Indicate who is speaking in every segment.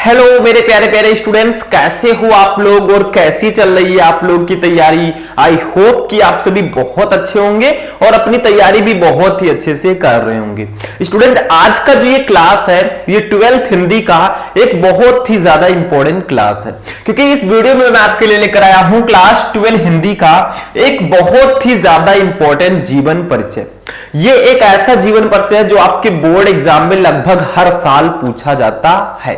Speaker 1: Hello मेरे प्यारे प्यारे स्टूडेंट्स, कैसे हो आप लोग और कैसी चल रही है आप लोग की तैयारी। आई होप कि आप सभी बहुत अच्छे होंगे और अपनी तैयारी भी बहुत ही अच्छे से कर रहे होंगे। स्टूडेंट, आज का जो ये क्लास है ये 12th हिंदी का एक बहुत ही ज्यादा इंपॉर्टेंट क्लास है, क्योंकि इस वीडियो में मैं आपके लिए लेकर आया हूं क्लास 12 हिंदी का एक बहुत ही ज्यादा इंपॉर्टेंट जीवन परिचय। ये एक ऐसा जीवन परिचय है जो आपके बोर्ड एग्जाम में लगभग हर साल पूछा जाता है।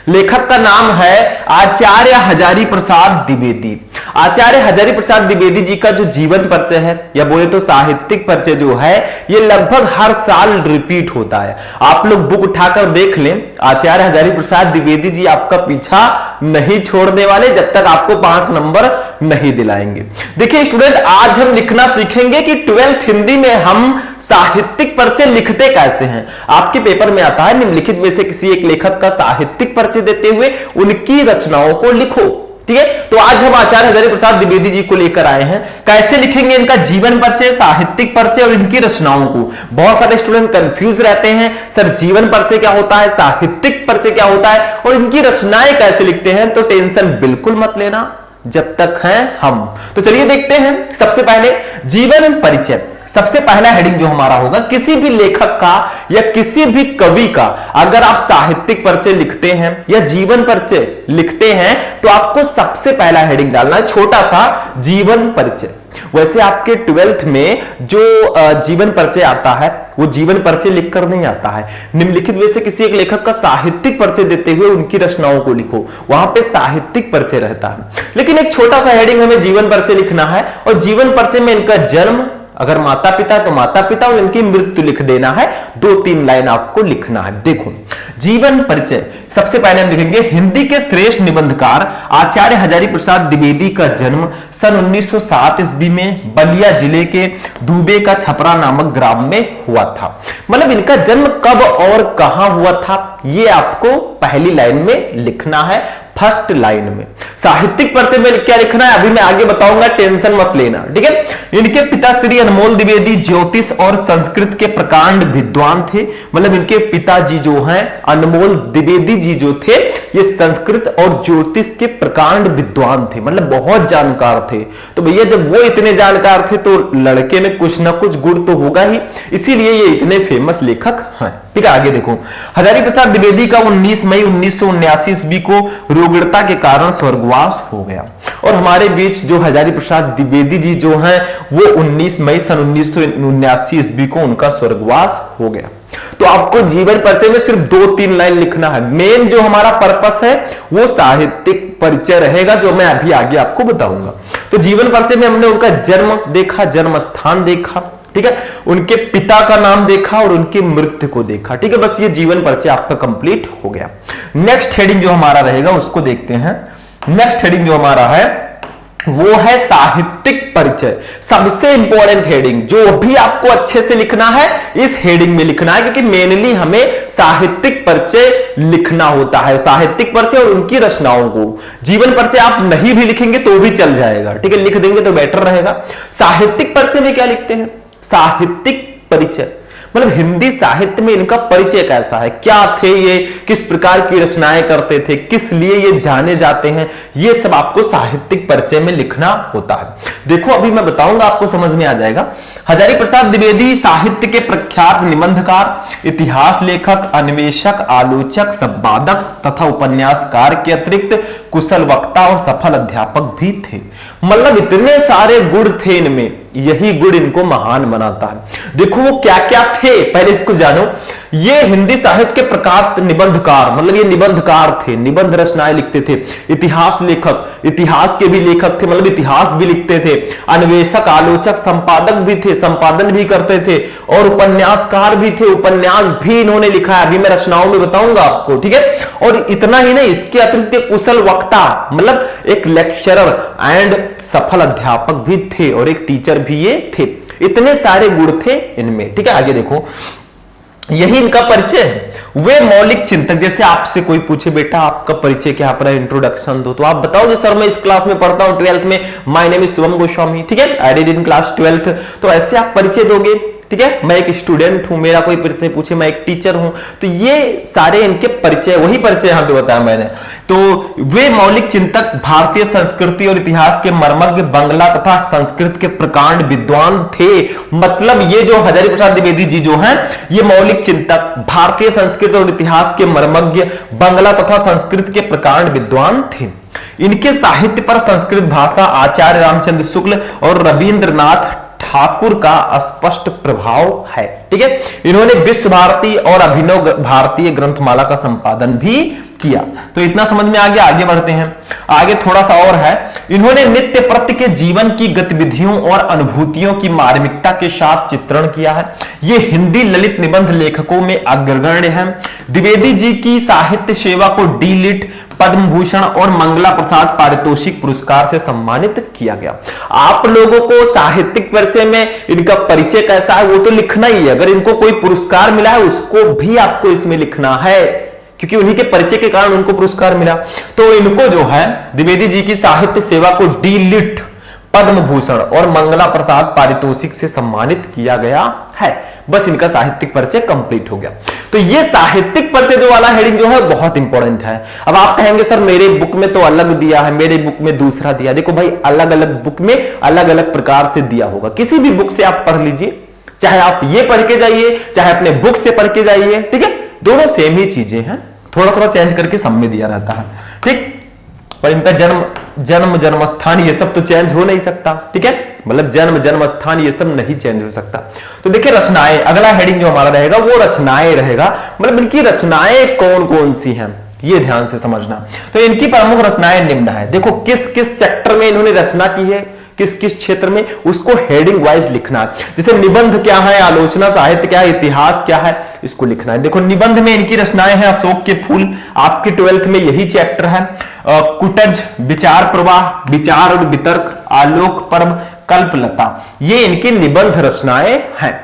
Speaker 1: लेखक का नाम है आचार्य हजारी प्रसाद द्विवेदी। आचार्य हजारी प्रसाद द्विवेदी जी का जो जीवन परिचय है या बोले तो साहित्यिक परिचय जो है ये लगभग हर साल रिपीट होता है। आप लोग बुक उठाकर देख लें, आचार्य हजारी प्रसाद द्विवेदी जी आपका पीछा नहीं छोड़ने वाले जब तक आपको 5 नंबर नहीं दिलाएंगे। देखिए स्टूडेंट, आज हम लिखना सीखेंगे कि 12th हिंदी में हम साहित्यिक परिचय लिखते कैसे हैं। आपके पेपर में आता है निम्नलिखित में से किसी एक लेखक का साहित्यिक परिचय देते हुए उनकी रचनाओं को लिखो। ठीक है, तो आज हम आचार्य हजारी प्रसाद द्विवेदी जी को लेकर आए हैं। कैसे लिखेंगे इनका जीवन परिचय, साहित्यिक परिचय और इनकी रचनाओं को। बहुत सारे स्टूडेंट कंफ्यूज रहते हैं, सर जीवन परिचय क्या होता है, साहित्यिक परिचय क्या होता है और इनकी रचनाएं कैसे लिखते हैं। तो टेंशन बिल्कुल मत लेना जब तक हैं हम। तो चलिए देखते हैं। सबसे पहले जीवन परिचय, सबसे पहला हेडिंग जो हमारा होगा, किसी भी लेखक का या किसी भी कवि का अगर आप साहित्यिक परिचय लिखते हैं या जीवन परिचय लिखते हैं तो आपको सबसे पहला हेडिंग डालना है छोटा सा जीवन परिचय। वैसे आपके 12th में जो जीवन परिचय आता है वो जीवन परिचय लिखकर नहीं आता है। निम्नलिखित में से किसी एक लेखक का साहित्यिक परिचय देते हुए उनकी रचनाओं को लिखो, वहां पे साहित्यिक परिचय रहता है। लेकिन एक छोटा सा हेडिंग हमें जीवन परिचय लिखना है और जीवन परिचय में इनका जन्म, अगर माता पिता तो माता पिता और इनकी मृत्यु लिख देना है। 2-3 लाइन आपको लिखना है। देखो जीवन परिचय, सबसे पहले हम लिखेंगे हिंदी के श्रेष्ठ निबंधकार आचार्य हजारी प्रसाद द्विवेदी का जन्म सन 1907 ईस्वी में बलिया जिले के दुबे का छपरा नामक ग्राम में हुआ था। मतलब इनका जन्म कब और कहां हुआ था ये आपको पहली लाइन में लिखना है, फर्स्ट लाइन में। साहित्यिक परिचय में क्या लिखना है अभी मैं आगे बताऊंगा, टेंशन मत लेना। ठीक है, इनके पिता श्री अनमोल द्विवेदी ज्योतिष और संस्कृत के प्रकांड विद्वान थे। मतलब इनके पिताजी जो हैं अनमोल द्विवेदी जी जो थे ये संस्कृत और ज्योतिष के प्रकांड विद्वान थे, मतलब बहुत जानकार थे। तो भैया जब वो इतने जानकार थे तो लड़के में कुछ ना कुछ गुण तो होगा ही, इसीलिए ये इतने फेमस लेखक हैं। ठीक है, आगे देखो। हजारी प्रसाद द्विवेदी का 19 मई 1979 ईस्वी को रोगड़ता के कारण स्वर्गवास हो गया और हमारे बीच जो हजारी प्रसाद द्विवेदी जी जो हैं वो 19 मई सन 1979 ईस्वी को उनका स्वर्गवास हो गया। तो आपको जीवन परिचय में सिर्फ 2-3 लाइन लिखना है। मेन जो हमारा पर्पस है वो साहित्यिक परिचय रहेगा जो मैं अभी आगे आपको बताऊंगा। तो जीवन परिचय में हमने उनका जन्म देखा, जन्म स्थान देखा, ठीक है, उनके पिता का नाम देखा और उनकी मृत्यु को देखा। ठीक है, बस ये जीवन परिचय आपका कंप्लीट हो गया। नेक्स्ट हेडिंग जो हमारा रहेगा उसको देखते हैं। नेक्स्ट हेडिंग जो हमारा है वो है साहित्यिक परिचय। सबसे इंपॉर्टेंट हेडिंग जो भी आपको अच्छे से लिखना है इस हेडिंग में लिखना है, क्योंकि मेनली हमें साहित्यिक परिचय लिखना होता है। साहित्यिक परिचय और उनकी रचनाओं को। जीवन परिचय आप नहीं भी लिखेंगे तो भी चल जाएगा, ठीक है, लिख देंगे तो बेटर रहेगा। साहित्यिक परिचय में क्या लिखते हैं, साहित्यिक परिचय मतलब हिंदी साहित्य में इनका परिचय कैसा है, क्या थे ये, किस प्रकार की रचनाएं करते थे, किस लिए ये जाने जाते हैं, ये सब आपको साहित्यिक परिचय में लिखना होता है। देखो अभी मैं बताऊंगा, आपको समझ में आ जाएगा। हजारी प्रसाद द्विवेदी साहित्य के प्रख्यात निबंधकार, इतिहास लेखक, अन्वेषक, आलोचक, संपादक तथा उपन्यासकार के अतिरिक्त कुशल वक्ता और सफल अध्यापक भी थे। मतलब इतने सारे गुण थे इनमें, यही गुण इनको महान बनाता है। देखो वो क्या क्या थे पहले इसको जानो। ये हिंदी साहित्य के प्रख्यात निबंधकार, मतलब ये निबंधकार थे, निबंध रचनाएं लिखते थे। इतिहास लेखक, इतिहास के भी लेखक थे, मतलब इतिहास भी लिखते थे। अन्वेषक, आलोचक, संपादक भी थे, संपादन भी करते थे और उपन्यासकार भी थे, उपन्यास भी इन्होंने लिखा है, अभी मैं रचनाओं में बताऊंगा आपको। ठीक है, और इतना ही नहीं, इसके अतिरिक्त कुशल वक्ता मतलब एक लेक्चरर एंड सफल अध्यापक भी थे और एक टीचर भी ये थे। इतने सारे गुण थे इनमें। ठीक है, आगे देखो, यही इनका परिचय है। वे मौलिक चिंतक, जैसे आपसे कोई पूछे बेटा आपका परिचय क्या, अपना इंट्रोडक्शन दो, तो आप बताओगे सर मैं इस क्लास में पढ़ता हूं 12th में, my name is Shubham Goswami. ठीक है, I did in class 12th। तो ऐसे आप परिचय दोगे। ठीक है, मैं एक स्टूडेंट हूं, मेरा कोई परिचय पूछे, मैं एक टीचर हूं, तो ये सारे इनके परिचय, वही परिचय यहां पे बताया मैंने। तो वे मौलिक चिंतक, भारतीय संस्कृति और इतिहास के मर्मज्ञ, बंगला तथा संस्कृत के प्रकांड विद्वान थे। मतलब ये जो हजारी प्रसाद द्विवेदी जी जो हैं, ये मौलिक चिंतक, भारतीय संस्कृति और इतिहास के मर्मज्ञ, बंगला तथा संस्कृत के प्रकांड विद्वान थे। इनके साहित्य पर संस्कृत भाषा, आचार्य रामचंद्र शुक्ल और रविंद्रनाथ ठाकुर का स्पष्ट प्रभाव है। ठीक है, इन्होंने विश्व भारती और अभिनव भारतीय ग्रंथमाला का संपादन भी किया। तो इतना समझ में आ गया, आगे बढ़ते हैं। आगे थोड़ा सा और है, इन्होंने नित्य प्रत्य के जीवन की गतिविधियों और अनुभूतियों की मार्मिकता के साथ चित्रण किया है। ये हिंदी ललित निबंध लेखकों में अग्रगण्य हैं। द्विवेदी जी की साहित्य सेवा को डी लिट, पद्म भूषण और मंगला प्रसाद पारितोषिक पुरस्कार से सम्मानित किया गया। आप लोगों को साहित्यिक परिचय में इनका परिचय कैसा है वो तो लिखना ही है। अगर इनको कोई पुरस्कार मिला है उसको भी आपको इसमें लिखना है, क्योंकि उन्हीं के परिचय के कारण उनको पुरस्कार मिला। तो इनको जो है द्विवेदी जी की साहित्य सेवा को डी लिट, पद्म भूषण और मंगला प्रसाद पारितोषिक से सम्मानित किया गया है। बस इनका साहित्यिक परिचय कंप्लीट हो गया। तो ये साहित्यिक परिचय जो वाला हेडिंग जो है बहुत इंपॉर्टेंट है। अब आप कहेंगे सर मेरे बुक में तो अलग दिया है, मेरे बुक में दूसरा दिया। देखो भाई, अलग अलग बुक में अलग अलग प्रकार से दिया होगा। किसी भी बुक से आप पढ़ लीजिए, चाहे आप ये पढ़ के जाइए, चाहे अपने बुक से पढ़ के जाइए, ठीक है, दोनों सेम ही चीजें हैं, थोड़ा थोड़ा चेंज करके सब में दिया रहता है। ठीक, पर इनका जन्म स्थान ये सब तो चेंज हो नहीं सकता। ठीक है, मतलब जन्म स्थान ये सब नहीं चेंज हो सकता। तो देखिए रचनाएं, अगला हेडिंग जो हमारा रहेगा वो रचनाएं रहेगा। मतलब इनकी रचनाएं कौन कौन सी हैं ये ध्यान से समझना। तो इनकी प्रमुख रचनाएं निम्न है। देखो किस किस सेक्टर में इन्होंने रचना की है, किस किस क्षेत्र में, उसको हेडिंग वाइज लिखना है। जैसे निबंध क्या है, आलोचना साहित्य क्या है, इतिहास क्या है, इसको लिखना है। देखो निबंध में इनकी रचनाएं हैं अशोक के फूल, आपके 12th में यही चैप्टर है। कुटज, विचार प्रवाह, विचार और वितर्क, आलोक पर्व, कल्पलता, ये इनकी निबंध रचनाएं हैं।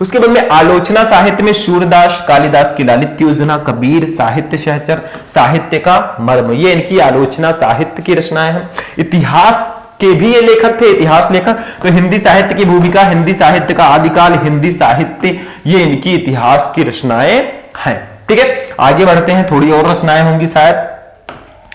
Speaker 1: उसके बाद में आलोचना साहित्य में सूरदास, कालिदास की लालित्य योजना, कबीर, साहित्य सहचर, साहित्य का मर्म, ये इनकी आलोचना साहित्य की रचनाएं हैं। इतिहास के भी ये लेखक थे, इतिहास लेखक। तो हिंदी साहित्य की भूमिका, हिंदी साहित्य का आदिकाल, हिंदी साहित्य, ये इनकी इतिहास की रचनाएं हैं। ठीक है, आगे बढ़ते हैं, थोड़ी और रचनाएं होंगी शायद।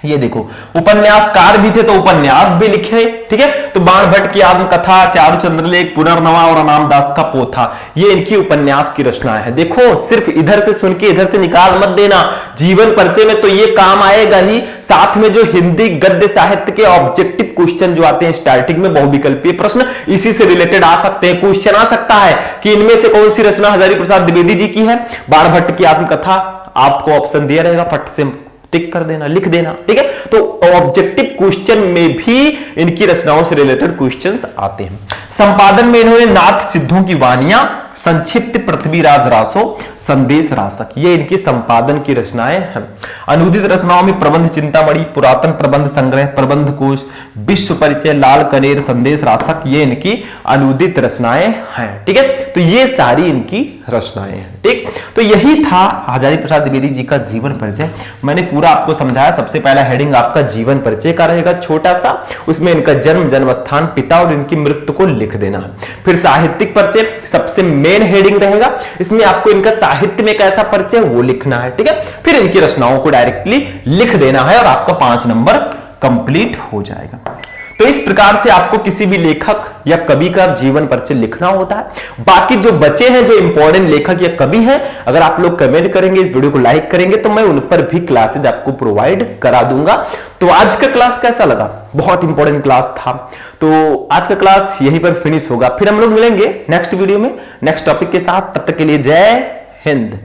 Speaker 1: ये देखो उपन्यासकार भी थे तो उपन्यास भी लिखे। ठीक है, तो बाण भट्ट की आत्मकथा, चारुचंद्र लेख, पुनर्नवा और रामदास का पोथा, ये इनकी उपन्यास की रचनाएं हैं। देखो सिर्फ इधर से सुन के इधर से निकाल मत देना, जीवन परिचय में तो ये काम आएगा ही, साथ में जो हिंदी गद्य साहित्य के ऑब्जेक्टिव क्वेश्चन जो आते हैं स्टार्टिंग में, बहुविकल्पीय प्रश्न इसी से रिलेटेड आ सकते हैं। क्वेश्चन आ सकता है कि इनमें से कौन सी रचना हजारी प्रसाद द्विवेदी जी की है। बाण भट्ट की आत्मकथा, आपको ऑप्शन दिया रहेगा, फट से टिक कर देना, लिख देना। ठीक है, तो ऑब्जेक्टिव क्वेश्चन में भी इनकी रचनाओं से रिलेटेड क्वेश्चंस आते हैं। संपादन में इन्होंने नाथ सिद्धों की वानियां, संक्षिप्त पृथ्वीराज रासो, संदेश रासक, ये इनकी संपादन की रचनाएं हैं। अनुदित रचनाओं में प्रबंध चिंतामणि, पुरातन प्रबंध संग्रह, प्रबंध कोश, विश्व परिचय, लाल कनेर, संदेश रासक, ये इनकी अनुदित रचनाएं हैं। ठीक है, तो ये सारी इनकी रचनाएं हैं। ठीक, तो यही था हजारी प्रसाद द्विवेदी जी का जीवन परिचय। मैंने पूरा आपको समझाया। सबसे पहला हेडिंग आपका जीवन परिचय का रहेगा छोटा सा, उसमें इनका जन्म स्थान, पिता और इनकी मृत्यु को लिख देना है। फिर साहित्यिक परिचय सबसे मेन हेडिंग रहेगा, इसमें आपको इनका साहित्य में कैसा परिचय वो लिखना है। ठीक है, फिर इनकी रचनाओं को डायरेक्टली लिख देना है और आपका 5 नंबर कंप्लीट हो जाएगा। तो इस प्रकार से आपको किसी भी लेखक या कवि का जीवन परिचय लिखना होता है। बाकी जो बचे हैं, जो इंपॉर्टेंट लेखक या कवि हैं, अगर आप लोग कमेंट करेंगे, इस वीडियो को लाइक करेंगे, तो मैं उन पर भी क्लासेज आपको प्रोवाइड करा दूंगा। तो आज का क्लास कैसा लगा? बहुत इंपॉर्टेंट क्लास था। तो आज का क्लास यहीं पर फिनिश होगा। फिर हम लोग मिलेंगे नेक्स्ट वीडियो में नेक्स्ट टॉपिक के साथ। तब तक के लिए जय हिंद।